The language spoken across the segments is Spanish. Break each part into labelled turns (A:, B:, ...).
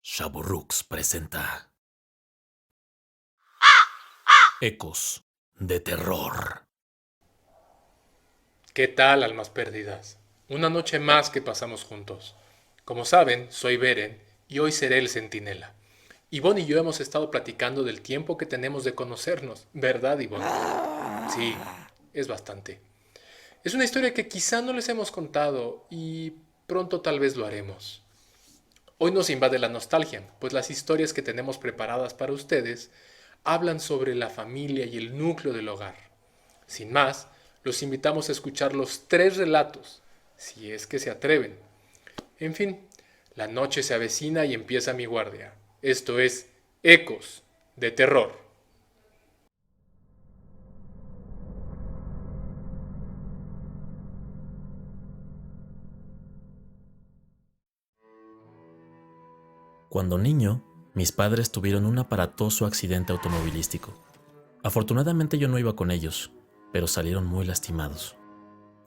A: Shaburrux presenta Ecos de Terror.
B: ¿Qué tal, almas perdidas? Una noche más que pasamos juntos. Como saben, soy Beren y hoy seré el centinela. Ivonne y yo hemos estado platicando del tiempo que tenemos de conocernos, ¿verdad, Ivonne? Sí, es bastante. Es una historia que quizá no les hemos contado y pronto tal vez lo haremos. Hoy nos invade la nostalgia, pues las historias que tenemos preparadas para ustedes hablan sobre la familia y el núcleo del hogar. Sin más, los invitamos a escuchar los 3 relatos, si es que se atreven. En fin, la noche se avecina y empieza mi guardia. Esto es Ecos de Terror.
A: Cuando niño, mis padres tuvieron un aparatoso accidente automovilístico. Afortunadamente yo no iba con ellos, pero salieron muy lastimados.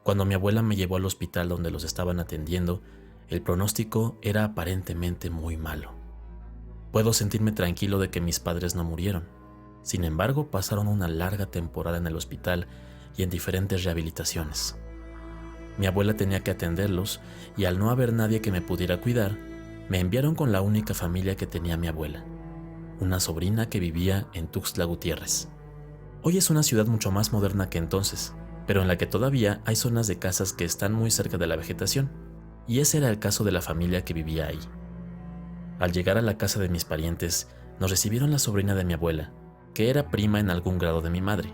A: Cuando mi abuela me llevó al hospital donde los estaban atendiendo, el pronóstico era aparentemente muy malo. Puedo sentirme tranquilo de que mis padres no murieron. Sin embargo, pasaron una larga temporada en el hospital y en diferentes rehabilitaciones. Mi abuela tenía que atenderlos y al no haber nadie que me pudiera cuidar, me enviaron con la única familia que tenía mi abuela, una sobrina que vivía en Tuxtla Gutiérrez. Hoy es una ciudad mucho más moderna que entonces, pero en la que todavía hay zonas de casas que están muy cerca de la vegetación, y ese era el caso de la familia que vivía ahí. Al llegar a la casa de mis parientes, nos recibieron la sobrina de mi abuela, que era prima en algún grado de mi madre.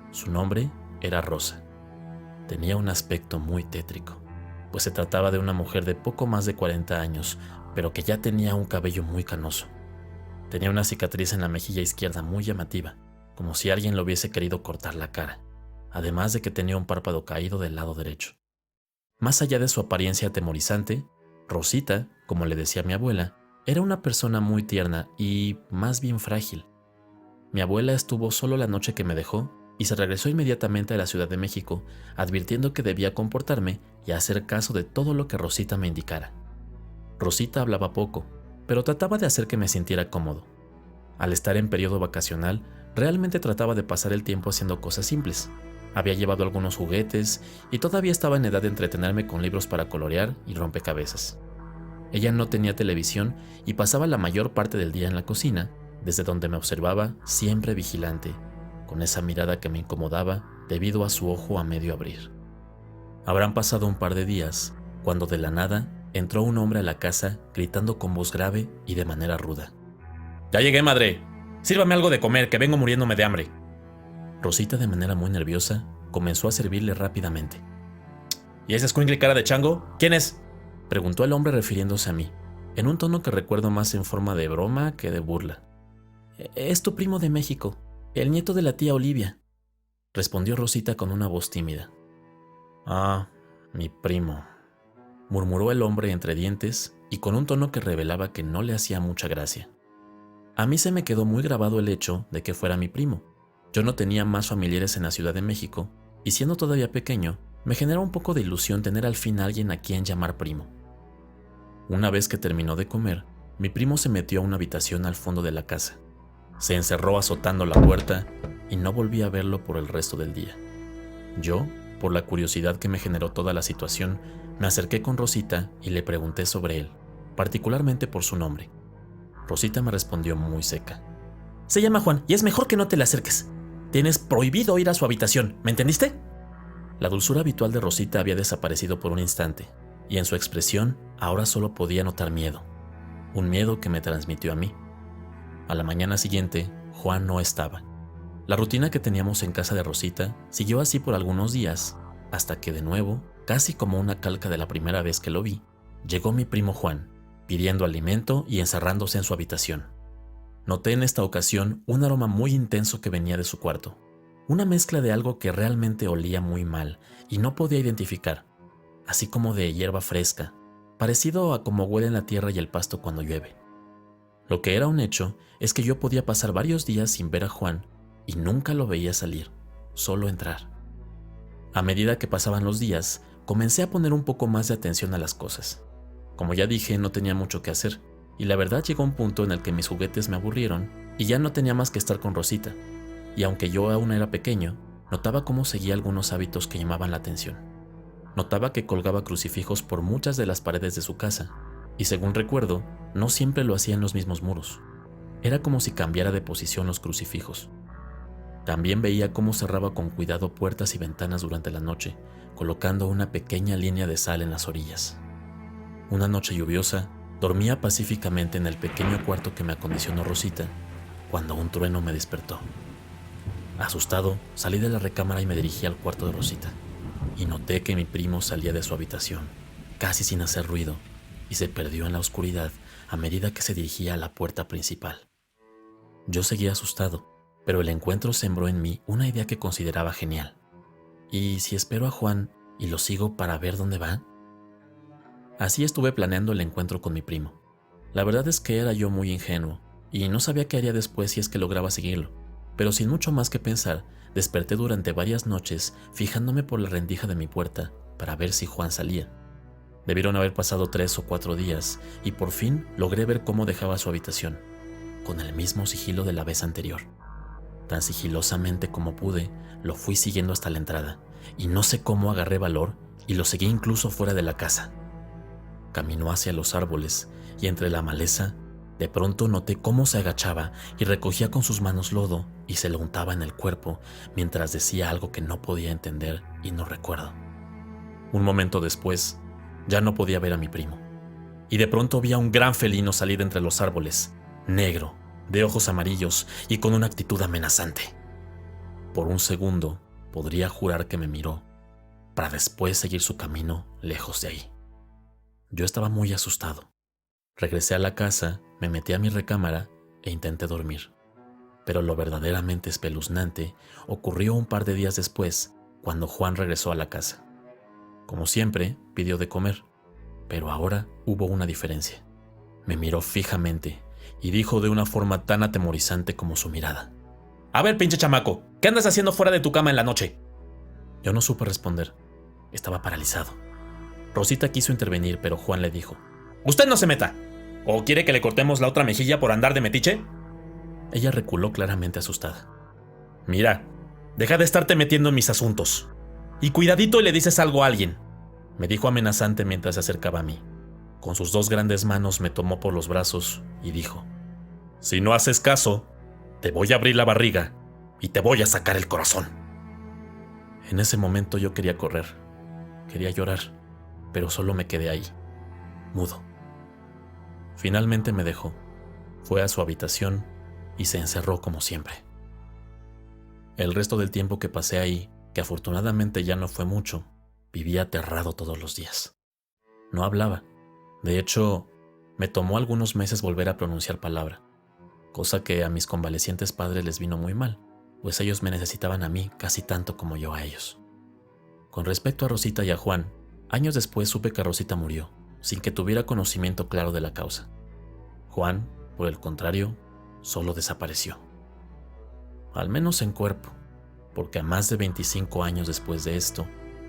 A: Su nombre era Rosa. Tenía un aspecto muy tétrico, pues se trataba de una mujer de poco más de 40 años, pero que ya tenía un cabello muy canoso. Tenía una cicatriz en la mejilla izquierda muy llamativa, como si alguien le hubiese querido cortar la cara, además de que tenía un párpado caído del lado derecho. Más allá de su apariencia atemorizante, Rosita, como le decía mi abuela, era una persona muy tierna y más bien frágil. Mi abuela estuvo solo la noche que me dejó y se regresó inmediatamente a la Ciudad de México, advirtiendo que debía comportarme y hacer caso de todo lo que Rosita me indicara. Rosita hablaba poco, pero trataba de hacer que me sintiera cómodo. Al estar en periodo vacacional, realmente trataba de pasar el tiempo haciendo cosas simples. Había llevado algunos juguetes y todavía estaba en edad de entretenerme con libros para colorear y rompecabezas. Ella no tenía televisión y pasaba la mayor parte del día en la cocina, desde donde me observaba siempre vigilante, con esa mirada que me incomodaba debido a su ojo a medio abrir. Habrán pasado un par de días, cuando de la nada entró un hombre a la casa gritando con voz grave y de manera ruda. «¡Ya llegué, madre! Sírvame algo de comer, que vengo muriéndome de hambre». Rosita, de manera muy nerviosa, comenzó a servirle rápidamente. «¿Y ese escuincle cara de chango? ¿Quién es?», preguntó el hombre refiriéndose a mí, en un tono que recuerdo más en forma de broma que de burla. «Es tu primo de México, el nieto de la tía Olivia», respondió Rosita con una voz tímida. «Ah, mi primo», murmuró el hombre entre dientes y con un tono que revelaba que no le hacía mucha gracia. A mí se me quedó muy grabado el hecho de que fuera mi primo. Yo no tenía más familiares en la Ciudad de México, y siendo todavía pequeño, me generó un poco de ilusión tener al fin a alguien a quien llamar primo. Una vez que terminó de comer, mi primo se metió a una habitación al fondo de la casa. Se encerró azotando la puerta y no volví a verlo por el resto del día. Yo, por la curiosidad que me generó toda la situación, me acerqué con Rosita y le pregunté sobre él, particularmente por su nombre. Rosita me respondió muy seca. «Se llama Juan y es mejor que no te le acerques. Tienes prohibido ir a su habitación, ¿me entendiste?». La dulzura habitual de Rosita había desaparecido por un instante, y en su expresión ahora solo podía notar miedo. Un miedo que me transmitió a mí. A la mañana siguiente, Juan no estaba. La rutina que teníamos en casa de Rosita siguió así por algunos días, hasta que de nuevo, casi como una calca de la primera vez que lo vi, llegó mi primo Juan, pidiendo alimento y encerrándose en su habitación. Noté en esta ocasión un aroma muy intenso que venía de su cuarto, una mezcla de algo que realmente olía muy mal y no podía identificar, así como de hierba fresca, parecido a como huele en la tierra y el pasto cuando llueve. Lo que era un hecho es que yo podía pasar varios días sin ver a Juan y nunca lo veía salir, solo entrar. A medida que pasaban los días, comencé a poner un poco más de atención a las cosas. Como ya dije, no tenía mucho que hacer, y la verdad llegó un punto en el que mis juguetes me aburrieron y ya no tenía más que estar con Rosita, y aunque yo aún era pequeño, notaba cómo seguía algunos hábitos que llamaban la atención. Notaba que colgaba crucifijos por muchas de las paredes de su casa, y según recuerdo, no siempre lo hacía en los mismos muros. Era como si cambiara de posición los crucifijos. También veía cómo cerraba con cuidado puertas y ventanas durante la noche, colocando una pequeña línea de sal en las orillas. Una noche lluviosa, dormía pacíficamente en el pequeño cuarto que me acondicionó Rosita, cuando un trueno me despertó. Asustado, salí de la recámara y me dirigí al cuarto de Rosita, y noté que mi primo salía de su habitación, casi sin hacer ruido, y se perdió en la oscuridad a medida que se dirigía a la puerta principal. Yo seguía asustado, pero el encuentro sembró en mí una idea que consideraba genial. ¿Y si espero a Juan y lo sigo para ver dónde va? Así estuve planeando el encuentro con mi primo. La verdad es que era yo muy ingenuo, y no sabía qué haría después si es que lograba seguirlo, pero sin mucho más que pensar, desperté durante varias noches fijándome por la rendija de mi puerta para ver si Juan salía. Debieron haber pasado 3 o 4 días, y por fin logré ver cómo dejaba su habitación, con el mismo sigilo de la vez anterior. Tan sigilosamente como pude, lo fui siguiendo hasta la entrada, y no sé cómo agarré valor y lo seguí incluso fuera de la casa. Caminó hacia los árboles, y entre la maleza, de pronto noté cómo se agachaba y recogía con sus manos lodo y se lo untaba en el cuerpo mientras decía algo que no podía entender y no recuerdo. Un momento después, ya no podía ver a mi primo, y de pronto vi a un gran felino salir entre los árboles, negro, de ojos amarillos y con una actitud amenazante. Por un segundo, podría jurar que me miró, para después seguir su camino lejos de ahí. Yo estaba muy asustado. Regresé a la casa, me metí a mi recámara e intenté dormir. Pero lo verdaderamente espeluznante ocurrió un par de días después, cuando Juan regresó a la casa. Como siempre, pidió de comer, pero ahora hubo una diferencia. Me miró fijamente y dijo de una forma tan atemorizante como su mirada: «A ver, pinche chamaco, ¿qué andas haciendo fuera de tu cama en la noche?». Yo no supe responder. Estaba paralizado. Rosita quiso intervenir, pero Juan le dijo: «Usted no se meta. ¿O quiere que le cortemos la otra mejilla por andar de metiche?». Ella reculó claramente asustada. «Mira, deja de estarte metiendo en mis asuntos. Y cuidadito y le dices algo a alguien», me dijo amenazante mientras se acercaba a mí. Con sus 2 grandes manos me tomó por los brazos y dijo: «Si no haces caso, te voy a abrir la barriga y te voy a sacar el corazón». En ese momento yo quería correr, quería llorar, pero solo me quedé ahí, mudo. Finalmente me dejó, fue a su habitación y se encerró como siempre. El resto del tiempo que pasé ahí, que afortunadamente ya no fue mucho, vivía aterrado todos los días. No hablaba. De hecho, me tomó algunos meses volver a pronunciar palabra, cosa que a mis convalecientes padres les vino muy mal, pues ellos me necesitaban a mí casi tanto como yo a ellos. Con respecto a Rosita y a Juan, años después supe que Rosita murió, sin que tuviera conocimiento claro de la causa. Juan, por el contrario, solo desapareció. Al menos en cuerpo, porque a más de 25 años después de esto,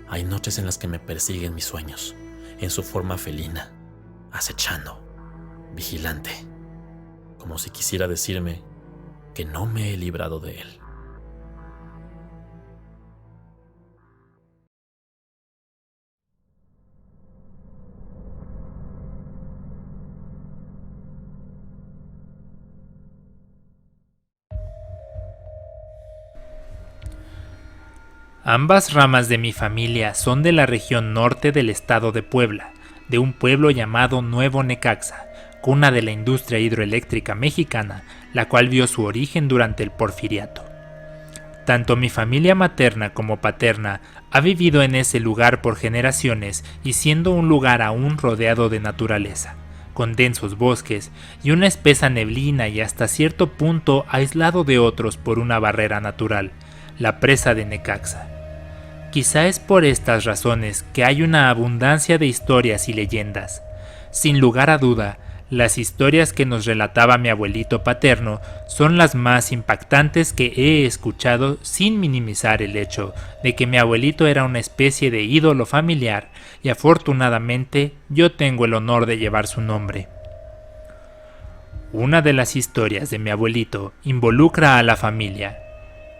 A: hay noches en las que me persiguen mis sueños, en su forma felina, acechando, vigilante, como si quisiera decirme que no me he librado de él.
C: Ambas ramas de mi familia son de la región norte del estado de Puebla, de un pueblo llamado Nuevo Necaxa, cuna de la industria hidroeléctrica mexicana, la cual vio su origen durante el Porfiriato. Tanto mi familia materna como paterna ha vivido en ese lugar por generaciones y siendo un lugar aún rodeado de naturaleza, con densos bosques y una espesa neblina y hasta cierto punto aislado de otros por una barrera natural, la presa de Necaxa. Quizá es por estas razones que hay una abundancia de historias y leyendas. Sin lugar a duda, las historias que nos relataba mi abuelito paterno son las más impactantes que he escuchado, sin minimizar el hecho de que mi abuelito era una especie de ídolo familiar y afortunadamente yo tengo el honor de llevar su nombre. Una de las historias de mi abuelito involucra a la familia.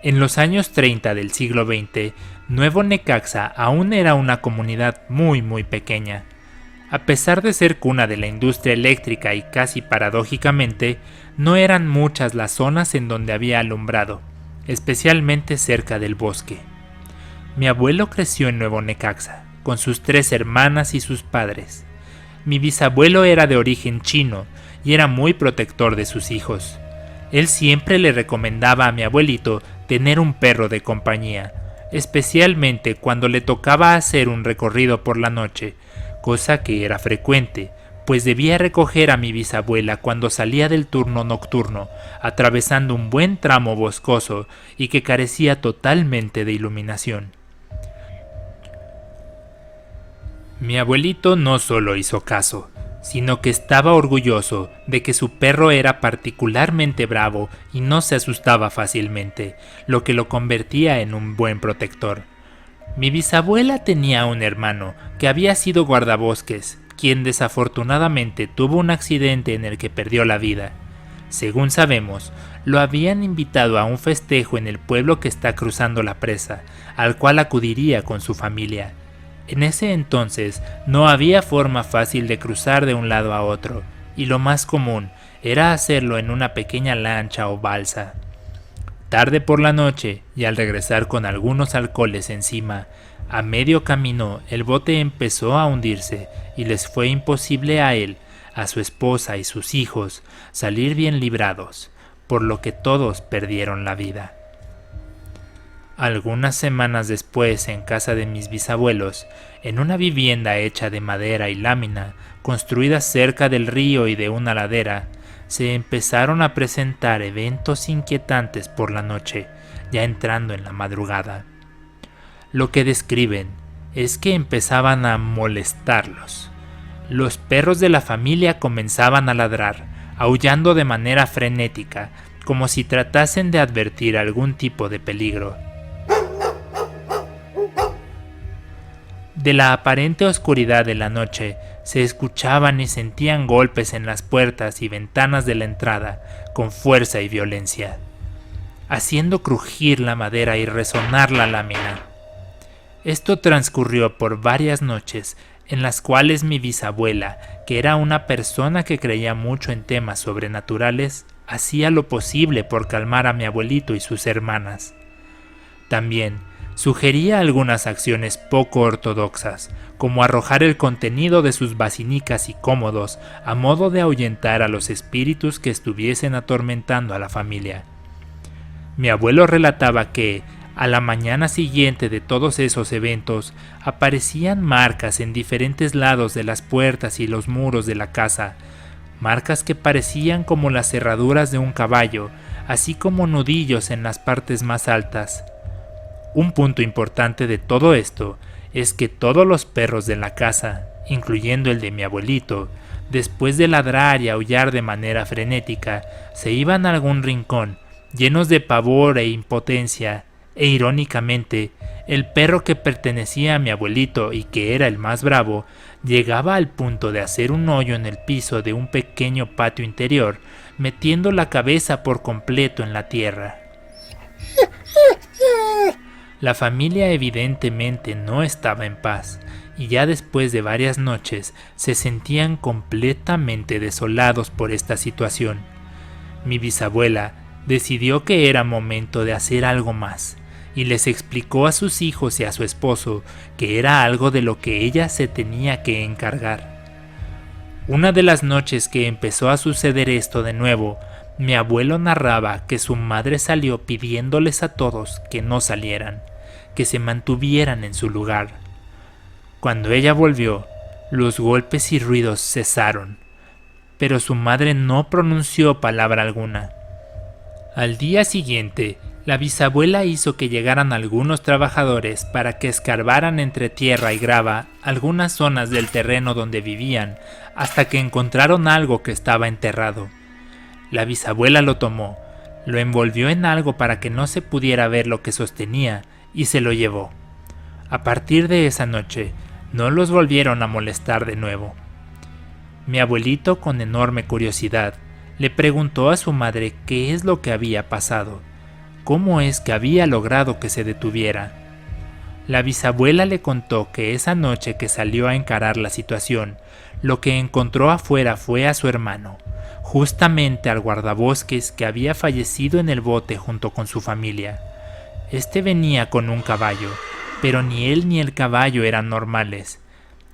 C: En los años 30 del siglo XX, Nuevo Necaxa aún era una comunidad muy pequeña. A pesar de ser cuna de la industria eléctrica y casi paradójicamente, no eran muchas las zonas en donde había alumbrado, especialmente cerca del bosque. Mi abuelo creció en Nuevo Necaxa, con sus 3 hermanas y sus padres. Mi bisabuelo era de origen chino y era muy protector de sus hijos. Él siempre le recomendaba a mi abuelito tener un perro de compañía, especialmente cuando le tocaba hacer un recorrido por la noche, cosa que era frecuente, pues debía recoger a mi bisabuela cuando salía del turno nocturno, atravesando un buen tramo boscoso y que carecía totalmente de iluminación. Mi abuelito no solo hizo caso, sino que estaba orgulloso de que su perro era particularmente bravo y no se asustaba fácilmente, lo que lo convertía en un buen protector. Mi bisabuela tenía un hermano que había sido guardabosques, quien desafortunadamente tuvo un accidente en el que perdió la vida. Según sabemos, lo habían invitado a un festejo en el pueblo que está cruzando la presa, al cual acudiría con su familia. En ese entonces no había forma fácil de cruzar de un lado a otro, y lo más común era hacerlo en una pequeña lancha o balsa. Tarde por la noche, y al regresar con algunos alcoholes encima, a medio camino el bote empezó a hundirse y les fue imposible a él, a su esposa y sus hijos salir bien librados, por lo que todos perdieron la vida. Algunas semanas después, en casa de mis bisabuelos, en una vivienda hecha de madera y lámina, construida cerca del río y de una ladera, se empezaron a presentar eventos inquietantes por la noche, ya entrando en la madrugada. Lo que describen es que empezaban a molestarlos. Los perros de la familia comenzaban a ladrar, aullando de manera frenética, como si tratasen de advertir algún tipo de peligro. De la aparente oscuridad de la noche se escuchaban y sentían golpes en las puertas y ventanas de la entrada con fuerza y violencia, haciendo crujir la madera y resonar la lámina. Esto transcurrió por varias noches en las cuales mi bisabuela, que era una persona que creía mucho en temas sobrenaturales, hacía lo posible por calmar a mi abuelito y sus hermanas. También sugería algunas acciones poco ortodoxas, como arrojar el contenido de sus basinicas y cómodos a modo de ahuyentar a los espíritus que estuviesen atormentando a la familia. Mi abuelo relataba que, a la mañana siguiente de todos esos eventos, aparecían marcas en diferentes lados de las puertas y los muros de la casa, marcas que parecían como las cerraduras de un caballo, así como nudillos en las partes más altas. Un punto importante de todo esto es que todos los perros de la casa, incluyendo el de mi abuelito, después de ladrar y aullar de manera frenética, se iban a algún rincón, llenos de pavor e impotencia, e irónicamente, el perro que pertenecía a mi abuelito y que era el más bravo, llegaba al punto de hacer un hoyo en el piso de un pequeño patio interior, metiendo la cabeza por completo en la tierra. La familia evidentemente no estaba en paz, y ya después de varias noches se sentían completamente desolados por esta situación. Mi bisabuela decidió que era momento de hacer algo más, y les explicó a sus hijos y a su esposo que era algo de lo que ella se tenía que encargar. Una de las noches que empezó a suceder esto de nuevo, mi abuelo narraba que su madre salió pidiéndoles a todos que no salieran, que se mantuvieran en su lugar. Cuando ella volvió, los golpes y ruidos cesaron, pero su madre no pronunció palabra alguna. Al día siguiente, la bisabuela hizo que llegaran algunos trabajadores para que escarbaran entre tierra y grava algunas zonas del terreno donde vivían, hasta que encontraron algo que estaba enterrado. La bisabuela lo tomó, lo envolvió en algo para que no se pudiera ver lo que sostenía y se lo llevó. A partir de esa noche, no los volvieron a molestar de nuevo. Mi abuelito, con enorme curiosidad, Le preguntó a su madre qué es lo que había pasado, cómo es que había logrado que se detuviera. La bisabuela le contó que esa noche que salió a encarar la situación, lo que encontró afuera fue a su hermano, justamente al guardabosques que había fallecido en el bote junto con su familia. Este venía con un caballo, pero ni él ni el caballo eran normales.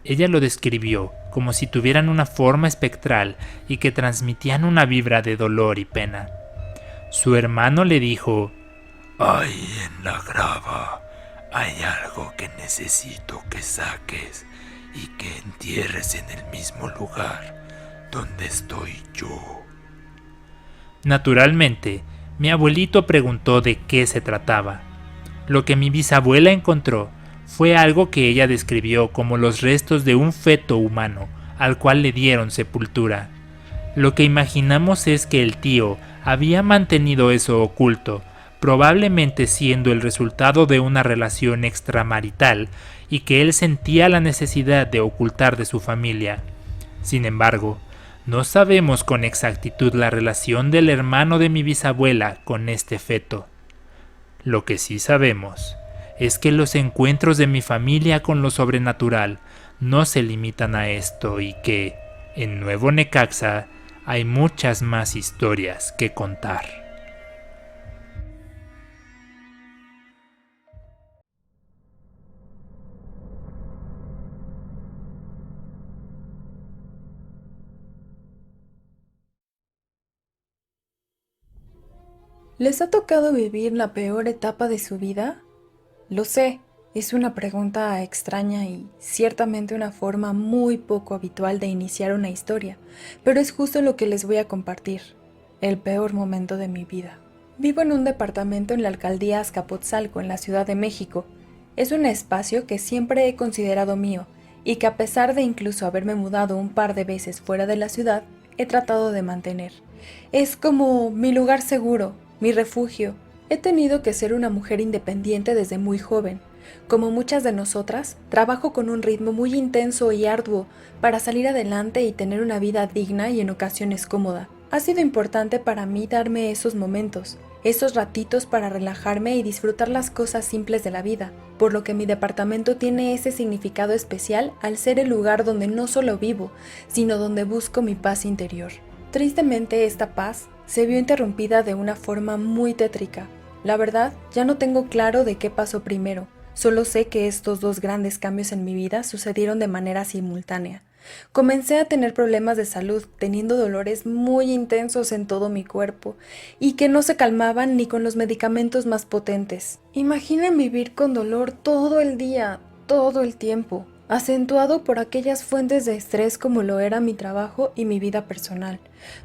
C: Ella lo describió como si tuvieran una forma espectral y que transmitían una vibra de dolor y pena. Su hermano le dijo:
D: Ahí en la grava hay algo que necesito que saques y que entierres en el mismo lugar donde estoy yo.
C: Naturalmente, mi abuelito preguntó de qué se trataba. Lo que mi bisabuela encontró fue algo que ella describió como los restos de un feto humano al cual le dieron sepultura. Lo que imaginamos es que el tío había mantenido eso oculto, probablemente siendo el resultado de una relación extramarital y que él sentía la necesidad de ocultar de su familia. Sin embargo, no sabemos con exactitud la relación del hermano de mi bisabuela con este feto. Lo que sí sabemos es que los encuentros de mi familia con lo sobrenatural no se limitan a esto y que, en Nuevo Necaxa, hay muchas más historias que contar.
E: ¿Les ha tocado vivir la peor etapa de su vida? Lo sé, es una pregunta extraña y ciertamente una forma muy poco habitual de iniciar una historia, pero es justo lo que les voy a compartir, el peor momento de mi vida. Vivo en un departamento en la alcaldía Azcapotzalco, en la Ciudad de México. Es un espacio que siempre he considerado mío y que a pesar de incluso haberme mudado un par de veces fuera de la ciudad, he tratado de mantener. Es como mi lugar seguro, mi refugio. He tenido que ser una mujer independiente desde muy joven. Como muchas de nosotras, trabajo con un ritmo muy intenso y arduo para salir adelante y tener una vida digna y en ocasiones cómoda. Ha sido importante para mí darme esos momentos, esos ratitos para relajarme y disfrutar las cosas simples de la vida, por lo que mi departamento tiene ese significado especial al ser el lugar donde no solo vivo, sino donde busco mi paz interior. Tristemente, esta paz se vio interrumpida de una forma muy tétrica. La verdad, ya no tengo claro de qué pasó primero, solo sé que estos dos grandes cambios en mi vida sucedieron de manera simultánea. Comencé a tener problemas de salud, teniendo dolores muy intensos en todo mi cuerpo, y que no se calmaban ni con los medicamentos más potentes. Imaginen vivir con dolor todo el día, todo el tiempo, acentuado por aquellas fuentes de estrés como lo era mi trabajo y mi vida personal.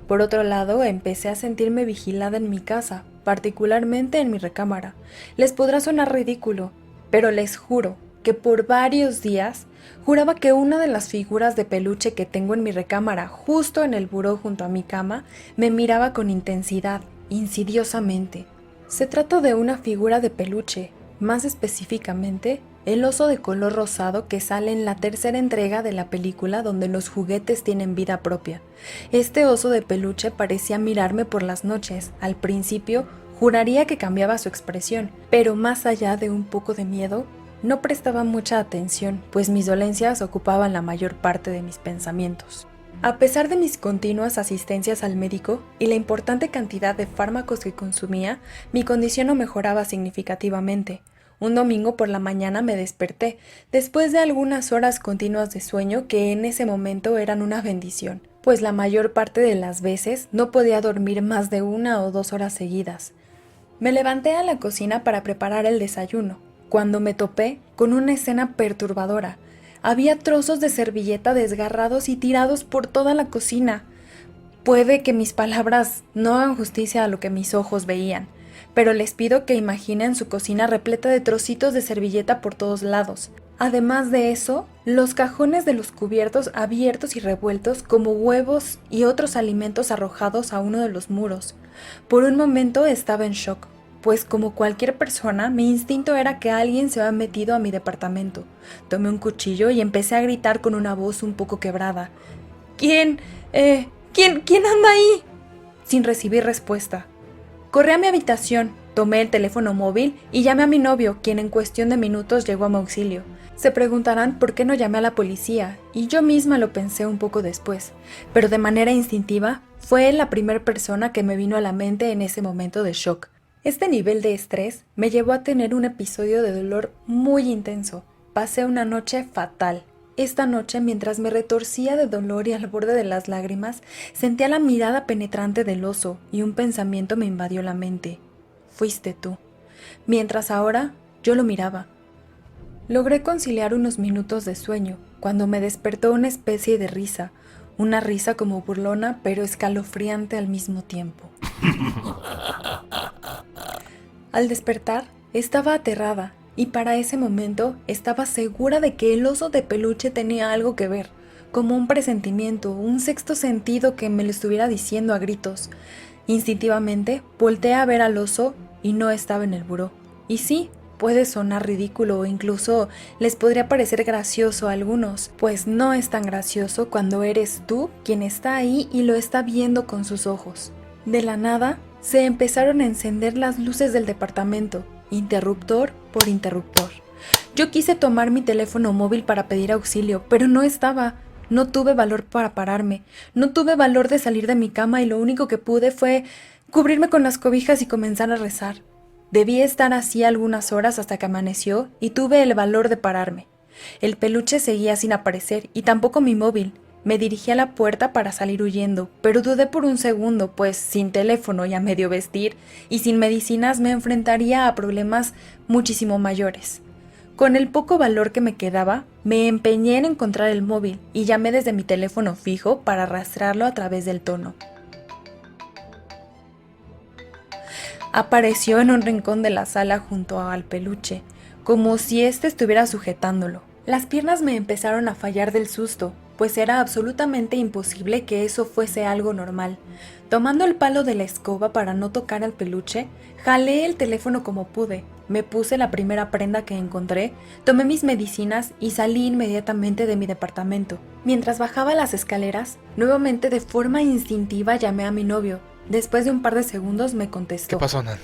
E: Por otro lado, empecé a sentirme vigilada en mi casa, particularmente en mi recámara. Les podrá sonar ridículo, pero les juro que por varios días juraba que una de las figuras de peluche que tengo en mi recámara, justo en el buró junto a mi cama, me miraba con intensidad, insidiosamente. Se trata de una figura de peluche, más específicamente, el oso de color rosado que sale en la tercera entrega de la película donde los juguetes tienen vida propia. Este oso de peluche parecía mirarme por las noches. Al principio, juraría que cambiaba su expresión, pero más allá de un poco de miedo, no prestaba mucha atención, pues mis dolencias ocupaban la mayor parte de mis pensamientos. A pesar de mis continuas asistencias al médico y la importante cantidad de fármacos que consumía, mi condición no mejoraba significativamente. Un domingo por la mañana me desperté, después de algunas horas continuas de sueño que en ese momento eran una bendición, pues la mayor parte de las veces no podía dormir más de 1 o 2 horas seguidas. Me levanté a la cocina para preparar el desayuno, cuando me topé con una escena perturbadora. Había trozos de servilleta desgarrados y tirados por toda la cocina. Puede que mis palabras no hagan justicia a lo que mis ojos veían, pero les pido que imaginen su cocina repleta de trocitos de servilleta por todos lados. Además de eso, los cajones de los cubiertos abiertos y revueltos como huevos y otros alimentos arrojados a uno de los muros. Por un momento estaba en shock, pues como cualquier persona, mi instinto era que alguien se había metido a mi departamento. Tomé un cuchillo y empecé a gritar con una voz un poco quebrada. ¿Quién anda ahí? sin recibir respuesta. Corrí a mi habitación, tomé el teléfono móvil y llamé a mi novio, quien en cuestión de minutos llegó a mi auxilio. Se preguntarán por qué no llamé a la policía, y yo misma lo pensé un poco después, pero de manera instintiva fue él la primera persona que me vino a la mente en ese momento de shock. Este nivel de estrés me llevó a tener un episodio de dolor muy intenso. Pasé una noche fatal. Esta noche, mientras me retorcía de dolor y al borde de las lágrimas, sentía la mirada penetrante del oso y un pensamiento me invadió la mente. Fuiste tú. Mientras ahora yo lo miraba. Logré conciliar unos minutos de sueño cuando me despertó una especie de risa, una risa como burlona pero escalofriante al mismo tiempo. Al despertar, estaba aterrada y para ese momento estaba segura de que el oso de peluche tenía algo que ver, como un presentimiento, un sexto sentido que me lo estuviera diciendo a gritos. Instintivamente volteé a ver al oso y no estaba en el buró. Y sí, puede sonar ridículo o incluso les podría parecer gracioso a algunos, pues no es tan gracioso cuando eres tú quien está ahí y lo está viendo con sus ojos. De la nada, se empezaron a encender las luces del departamento, interruptor por interruptor. Yo quise tomar mi teléfono móvil para pedir auxilio, pero no estaba. No tuve valor para pararme, no tuve valor de salir de mi cama y lo único que pude fue cubrirme con las cobijas y comenzar a rezar. Debí estar así algunas horas hasta que amaneció y tuve el valor de pararme. El peluche seguía sin aparecer y tampoco mi móvil. Me dirigí a la puerta para salir huyendo, pero dudé por un segundo, pues sin teléfono y a medio vestir y sin medicinas me enfrentaría a problemas muchísimo mayores. Con el poco valor que me quedaba, me empeñé en encontrar el móvil y llamé desde mi teléfono fijo para rastrearlo a través del tono. Apareció en un rincón de la sala junto al peluche, como si éste estuviera sujetándolo. Las piernas me empezaron a fallar del susto, pues era absolutamente imposible que eso fuese algo normal. Tomando el palo de la escoba para no tocar al peluche, jalé el teléfono como pude, me puse la primera prenda que encontré, tomé mis medicinas y salí inmediatamente de mi departamento. Mientras bajaba las escaleras, nuevamente de forma instintiva llamé a mi novio. Después de un par de segundos me contestó.
B: ¿Qué pasó, Nan?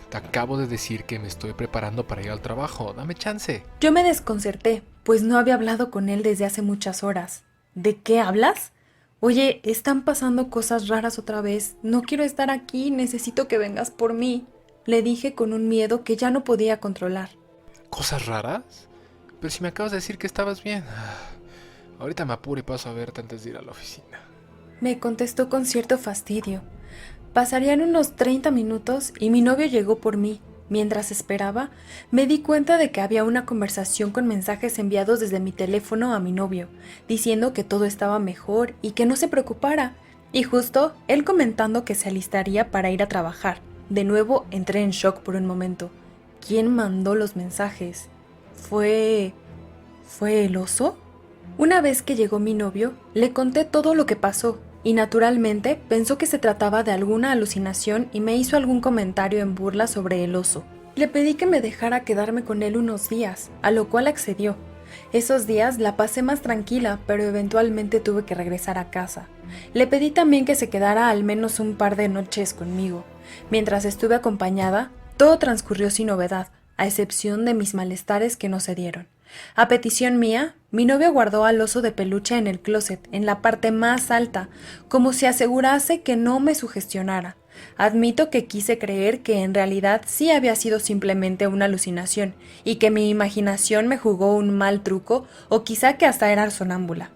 B: Te acabo de decir que me estoy preparando para ir al trabajo. Dame chance.
E: Yo me desconcerté, pues no había hablado con él desde hace muchas horas. ¿De qué hablas? Oye, están pasando cosas raras otra vez. No quiero estar aquí, necesito que vengas por mí. Le dije con un miedo que ya no podía controlar.
B: ¿Cosas raras? Pero si me acabas de decir que estabas bien. Ahorita me apuro y paso a verte antes de ir a la oficina.
E: Me contestó con cierto fastidio. Pasarían unos 30 minutos y mi novio llegó por mí. Mientras esperaba, me di cuenta de que había una conversación con mensajes enviados desde mi teléfono a mi novio, diciendo que todo estaba mejor y que no se preocupara, y justo él comentando que se alistaría para ir a trabajar. De nuevo entré en shock por un momento. ¿Quién mandó los mensajes? ¿Fue el oso? Una vez que llegó mi novio, le conté todo lo que pasó, y naturalmente pensó que se trataba de alguna alucinación y me hizo algún comentario en burla sobre el oso. Le pedí que me dejara quedarme con él unos días, a lo cual accedió. Esos días la pasé más tranquila, pero eventualmente tuve que regresar a casa. Le pedí también que se quedara al menos un par de noches conmigo. Mientras estuve acompañada, todo transcurrió sin novedad, a excepción de mis malestares que no cedieron. A petición mía, mi novio guardó al oso de peluche en el closet, en la parte más alta, como si asegurase que no me sugestionara. Admito que quise creer que en realidad sí había sido simplemente una alucinación y que mi imaginación me jugó un mal truco o quizá que hasta era sonámbula.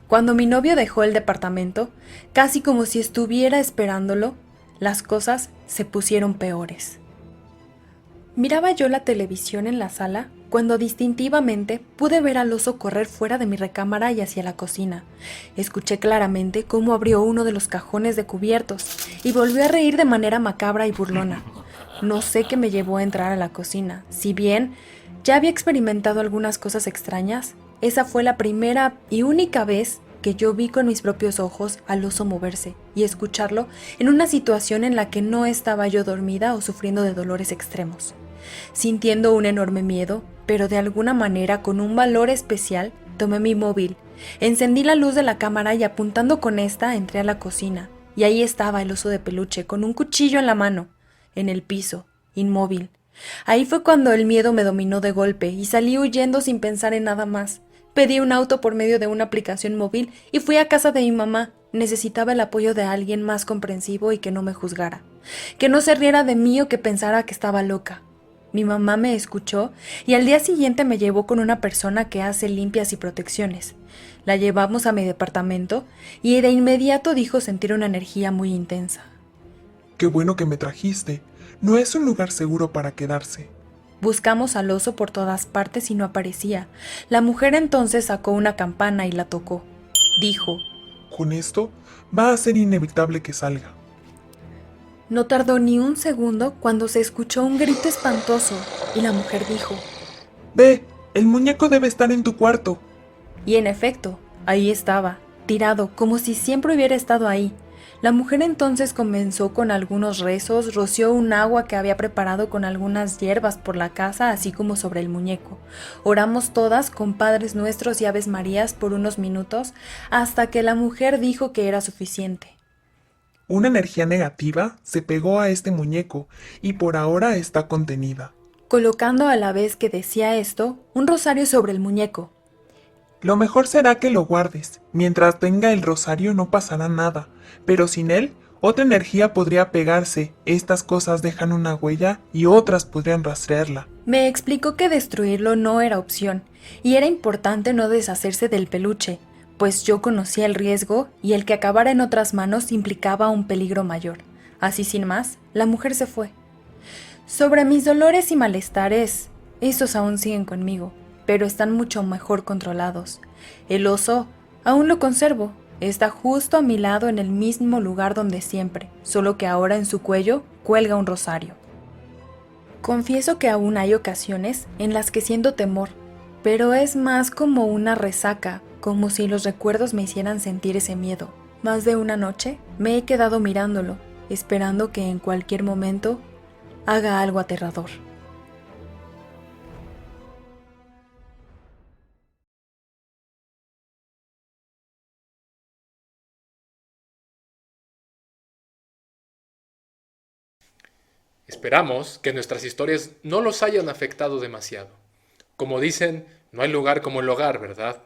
E: Cuando mi novio dejó el departamento, casi como si estuviera esperándolo, las cosas se pusieron peores. Miraba yo la televisión en la sala cuando distintivamente pude ver al oso correr fuera de mi recámara y hacia la cocina. Escuché claramente cómo abrió uno de los cajones de cubiertos y volvió a reír de manera macabra y burlona. No sé qué me llevó a entrar a la cocina. Si bien ya había experimentado algunas cosas extrañas, esa fue la primera y única vez que yo vi con mis propios ojos al oso moverse y escucharlo en una situación en la que no estaba yo dormida o sufriendo de dolores extremos. Sintiendo un enorme miedo, pero de alguna manera con un valor especial, tomé mi móvil, encendí la luz de la cámara y apuntando con esta entré a la cocina. y ahí estaba el oso de peluche con un cuchillo en la mano, en el piso, inmóvil. Ahí fue cuando el miedo me dominó de golpe y salí huyendo sin pensar en nada más. Pedí un auto por medio de una aplicación móvil y fui a casa de mi mamá. Necesitaba el apoyo de alguien más comprensivo y que no me juzgara, que no se riera de mí o que pensara que estaba loca. Mi mamá me escuchó y al día siguiente me llevó con una persona que hace limpias y protecciones. La llevamos a mi departamento y de inmediato dijo sentir una energía muy intensa.
F: Qué bueno que me trajiste. No es un lugar seguro para quedarse.
E: Buscamos al oso por todas partes y no aparecía. La mujer entonces sacó una campana y la tocó. Dijo:
F: Con esto va a ser inevitable que salga.
E: No tardó ni un segundo cuando se escuchó un grito espantoso y la mujer dijo:
F: Ve, el muñeco debe estar en tu cuarto.
E: Y en efecto, ahí estaba, tirado, como si siempre hubiera estado ahí. La mujer entonces comenzó con algunos rezos, roció un agua que había preparado con algunas hierbas por la casa, así como sobre el muñeco. Oramos todas con Padres Nuestros y Aves Marías por unos minutos, hasta que la mujer dijo que era suficiente.
F: Una energía negativa se pegó a este muñeco y por ahora está contenida.
E: Colocando a la vez que decía esto, un rosario sobre el muñeco.
F: Lo mejor será que lo guardes. Mientras tenga el rosario no pasará nada, pero sin él, otra energía podría pegarse. Estas cosas dejan una huella y otras podrían rastrearla.
E: Me explicó que destruirlo no era opción, y era importante no deshacerse del peluche, pues yo conocía el riesgo y el que acabara en otras manos implicaba un peligro mayor. Así sin más, la mujer se fue. Sobre mis dolores y malestares, esos aún siguen conmigo, pero están mucho mejor controlados. El oso aún lo conservo, está justo a mi lado en el mismo lugar donde siempre, solo que ahora en su cuello cuelga un rosario. Confieso que aún hay ocasiones en las que siento temor, pero es más como una resaca, como si los recuerdos me hicieran sentir ese miedo. Más de una noche me he quedado mirándolo, esperando que en cualquier momento haga algo aterrador.
B: Esperamos que nuestras historias no los hayan afectado demasiado. Como dicen, no hay lugar como el hogar, ¿verdad?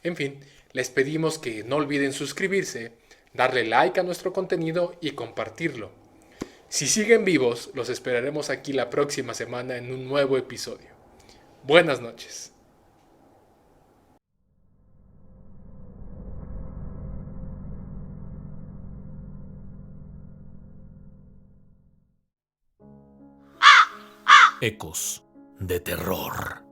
B: En fin, les pedimos que no olviden suscribirse, darle like a nuestro contenido y compartirlo. Si siguen vivos, los esperaremos aquí la próxima semana en un nuevo episodio. Buenas noches.
A: Ecos de terror.